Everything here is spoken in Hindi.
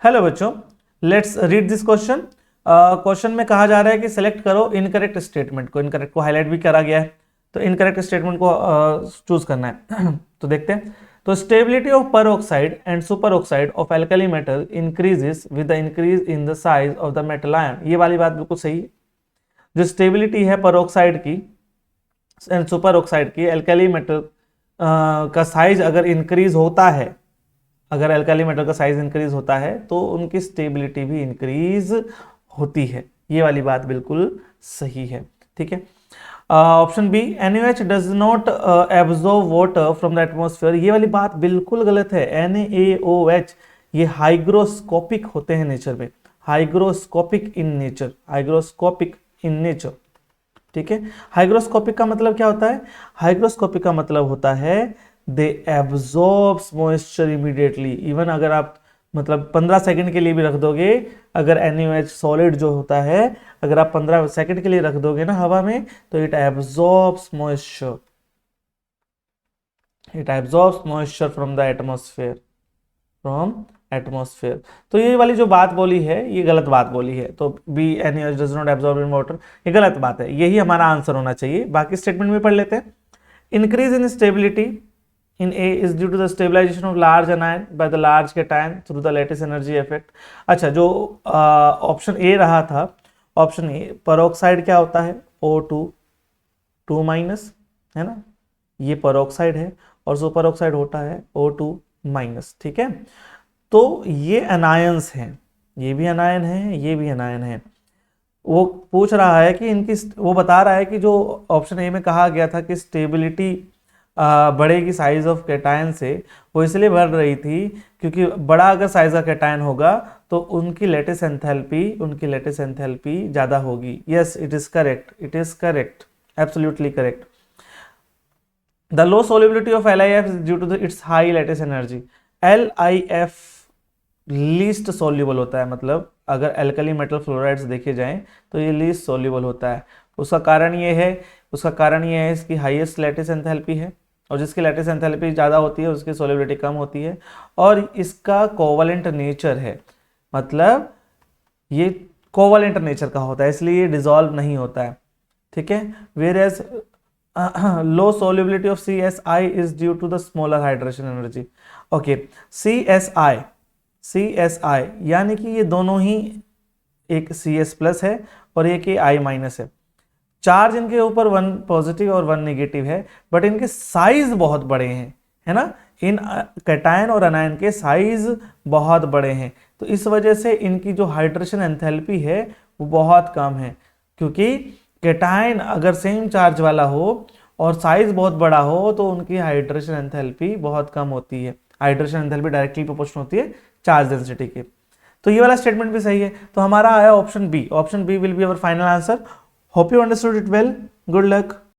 हेलो बच्चों, let's read this question. Question में कहा जा रहा है कि सेलेक्ट करो इनकरेक्ट स्टेटमेंट को। इनकरेक्ट को हाईलाइट भी करा गया है, तो इनकरेक्ट स्टेटमेंट को चूज करना है। तो देखते हैं। तो स्टेबिलिटी ऑफ पर oxide and super oxide of alkali metal increases with the increase in the size of the metal ion. ये वाली बात बिल्कुल सही है। जो स्टेबिलिटी है पर ऑक्साइड की एंड सुपर ऑक्साइड की, एल्कली मेटल का साइज अगर इंक्रीज होता है, अगर एल्काली मेटल का साइज इंक्रीज होता है तो उनकी स्टेबिलिटी भी इंक्रीज होती है। ये वाली बात बिल्कुल सही है। ठीक है। Option B, NaOH does not absorb water from the atmosphere. ये वाली बात बिल्कुल गलत है। NaOH ये हाइग्रोस्कोपिक होते हैं नेचर में, hygroscopic in nature, hygroscopic in nature. ठीक है। हाइग्रोस्कोपिक का मतलब क्या होता है? हाइग्रोस्कोपिक का मतलब होता है दे एब्जॉर्ब्स मॉइस्चर इमीडिएटली। इवन अगर आप मतलब 15 सेकंड के लिए भी रख दोगे, अगर NaOH सॉलिड जो होता है अगर आप 15 सेकंड के लिए रख दोगे ना हवा में, तो it absorbs moisture, it absorbs moisture from the atmosphere, from atmosphere. तो ये वाली जो बात बोली है ये गलत बात बोली है। तो B, NaOH does not absorb in water, ये गलत बात है। यही हमारा आंसर होना चाहिए। बाकी स्टेटमेंट में पढ़ लेते हैं। Increase in stability in A is due to the stabilization of large anion by the large cation through the lattice energy effect। अच्छा, जो ऑप्शन ए रहा था, ऑप्शन ए पेरोक्साइड क्या होता है? O2 2 माइनस, है ना, ये पेरोक्साइड है, और सुपर ऑक्साइड होता है O2 माइनस। ठीक है। तो ये अनायंस हैं, ये भी अनायन है, ये भी अनायन है। वो पूछ रहा है कि इनकी, वो बता रहा है कि जो ऑप्शन ए में कहा गया था कि स्टेबिलिटी बढ़ेगी साइज ऑफ कैटायन से, वो इसलिए बढ़ रही थी क्योंकि बड़ा अगर साइज का कैटायन होगा तो उनकी लेटिस एंथैल्पी, उनकी लेटिस एंथैल्पी ज़्यादा होगी। Yes, it is correct, it is correct, absolutely correct. The low solubility of LiF due to its high lattice energy. LiF least soluble होता है, मतलब अगर एल्कली मेटल फ्लोराइड्स देखे जाएं तो ये लीस्ट सोल्यूबल होता है। उसका कारण ये है इसकी हाईएस्ट लेटिस एंथैल्पी है, और जिसकी लेटिस एंथैल्पी ज़्यादा होती है उसकी सोल्युबिलिटी कम होती है, और इसका कोवलेंट नेचर है, मतलब ये कोवलेंट नेचर का होता है, इसलिए ये डिसॉल्व नहीं होता है। ठीक है। Whereas low solubility of CSI is due to the smaller hydration energy. Okay, CSI यानी कि ये दोनों ही, एक CS प्लस है और एक I माइनस है। चार्ज इनके ऊपर 1 पॉजिटिव और 1 नेगेटिव है, बट इनके साइज बहुत बड़े हैं, है ना। इन कैटायन और अनायन के साइज बहुत बड़े हैं, तो इस वजह से इनकी जो हाइड्रेशन एंथैल्पी है वो बहुत कम है। क्योंकि कैटायन अगर सेम चार्ज वाला हो और साइज बहुत बड़ा हो तो उनकी हाइड्रेशन एंथैल्पी बहुत कम होती है। हाइड्रेशन एंथैल्पी डायरेक्टली प्रोपोर्शनल होती है चार्ज डेंसिटी के। तो ये वाला स्टेटमेंट भी सही है। तो हमारा आया option B. Option B will be our final answer. Hope you understood it well. Good luck.